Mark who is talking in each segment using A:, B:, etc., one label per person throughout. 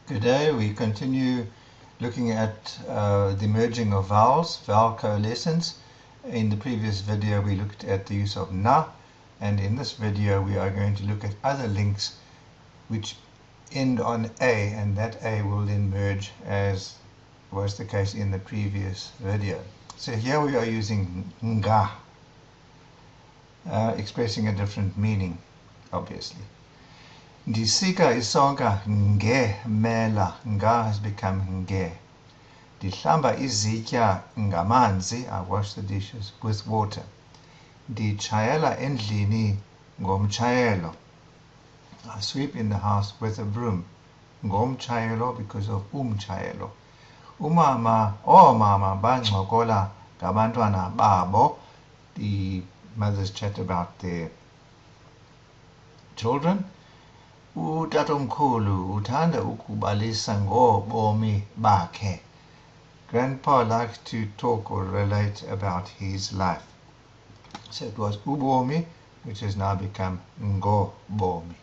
A: Good day. We continue looking at the merging of vowels, vowel coalescence. In the previous video we looked at the use of na, and in this video we are going to look at other links which end on a, and that a will then merge as was the case in the previous video. So here we are using nga, expressing a different meaning, obviously. Ndisika isonka ngemela, nga has become nge. Ndihlamba izitya ngamanzi, I wash the dishes with water. Nditshayela endlini ngomtshayelo, I sweep in the house with a broom. Ngomtshayelo because of umtshayelo. Omama bancokola ngabantwana babo. The mothers chat about their children. Utatomkhulu uthanda ukubalisa ngobomi bakhe. Grandpa likes to talk or relate about his life. So it was ubomi, which has now become ngobomi.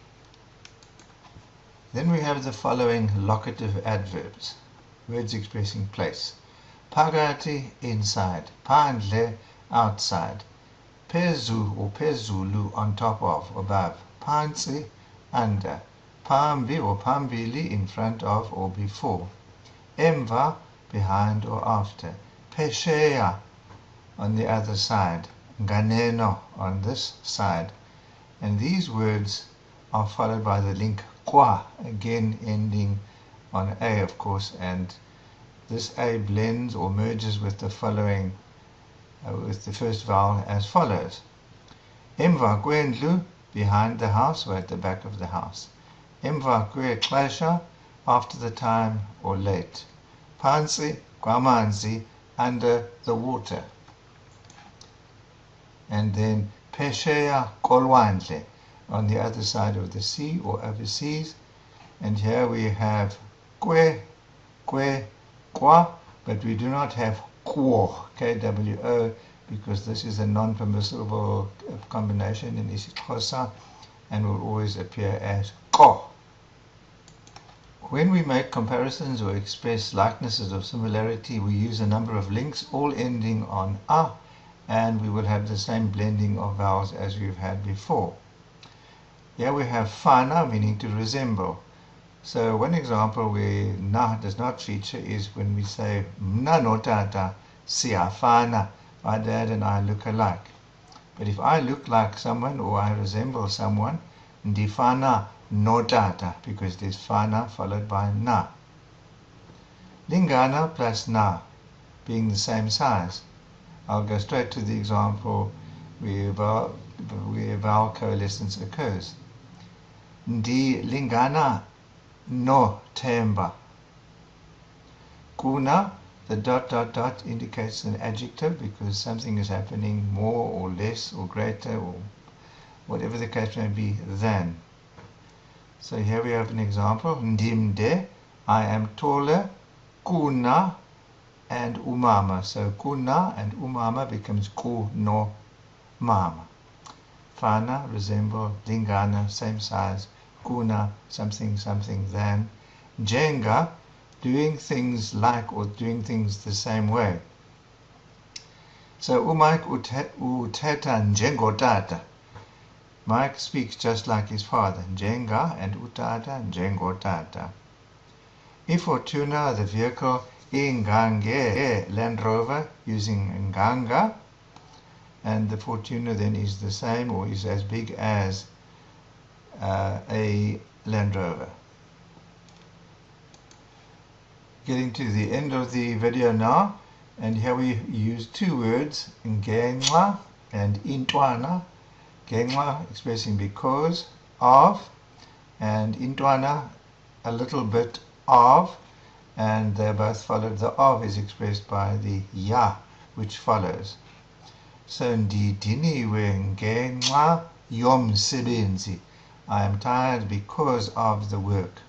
A: Then we have the following locative adverbs, words expressing place. Phakathi, inside. Phandle, outside. Phezu or phezulu, on top of, above. Phansi, under. Phambi or phambili, in front of or before. Emva, behind or after. Phesheya, on the other side. Nganeno, on this side. And these words are followed by the link kwa, again ending on a, of course, and this a blends or merges with the following, with the first vowel as follows. Emva kwendlu, behind the house or at the back of the house. Emva kwexesha, after the time or late. Phansi kwamanzi, under the water. And then phesheya kolwandle, on the other side of the sea or overseas. And here we have kwe, kwa, but we do not have kwo, K-W-O, because this is a non-permissible combination in IsiXhosa and will always appear as ko. When we make comparisons or express likenesses or similarity, we use a number of links, all ending on a, and we will have the same blending of vowels as we've had before. Here we have fana, meaning to resemble. So one example where na does not feature is when we say mna no tata siyafana, my dad and I look alike. But if I look like someone or I resemble someone, ndifana no tata, because there's fana followed by na. Lingana plus na, being the same size. I'll go straight to the example where vowel coalescence occurs. Ndilingana no temba. Kuna, the dot indicates an adjective because something is happening more or less or greater or whatever the case may be than. So here we have an example. Ndimde, I am taller. Kuna and umama. So kuna and umama becomes ku no mama. Fana, resemble. Lingana, same size. Kuna, something than. Jenga, doing things like or doing things the same way. So uMike uthetha njengotata. Mike speaks just like his father. Njenga and utata, njengotata. IFortuna, the vehicle, ingange, Land Rover, using nganga. And the Fortuna then is the same or is as big as a Land Rover. Getting to the end of the video now, and here we use two words, ngenxa and intwana. Ngenxa expressing because of, and intwana a little bit of, and they're both followed. The of is expressed by the ya, which follows. So ndidiniwe ngenxa yomsebenzi, I am tired because of the work.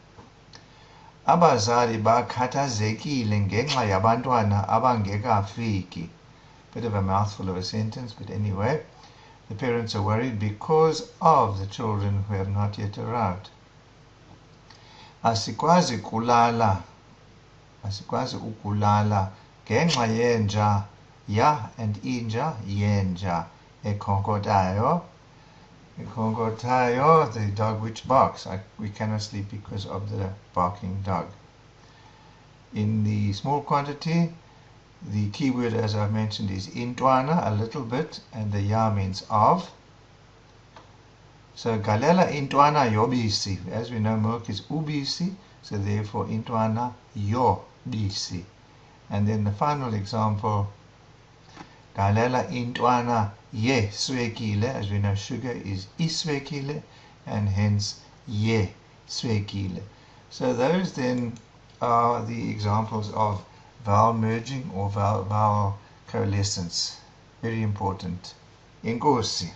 A: Abazali bakhathazekile ngenxa yabantwana abangekafiki. Bit of a mouthful of a sentence, but anyway, the parents are worried because of the children who have not yet arrived. Asikwazi kulala. Asikwazi ukulala ngenxa yenja. Ya and inja, yenja. Ekhonkotayo. Ekhonkotayo, the dog which barks. We cannot sleep because of the barking dog. In the small quantity, the key word, as I mentioned, is intwana, a little bit, and the ya means of. So galela intwana yobisi. As we know, milk is ubisi, so therefore intwana yobisi. And then the final example, galela intwana ye swekile. As we know, sugar is iswekile, and hence ye swekile. So those then are the examples of vowel merging or vowel coalescence. Very important. Enkosi.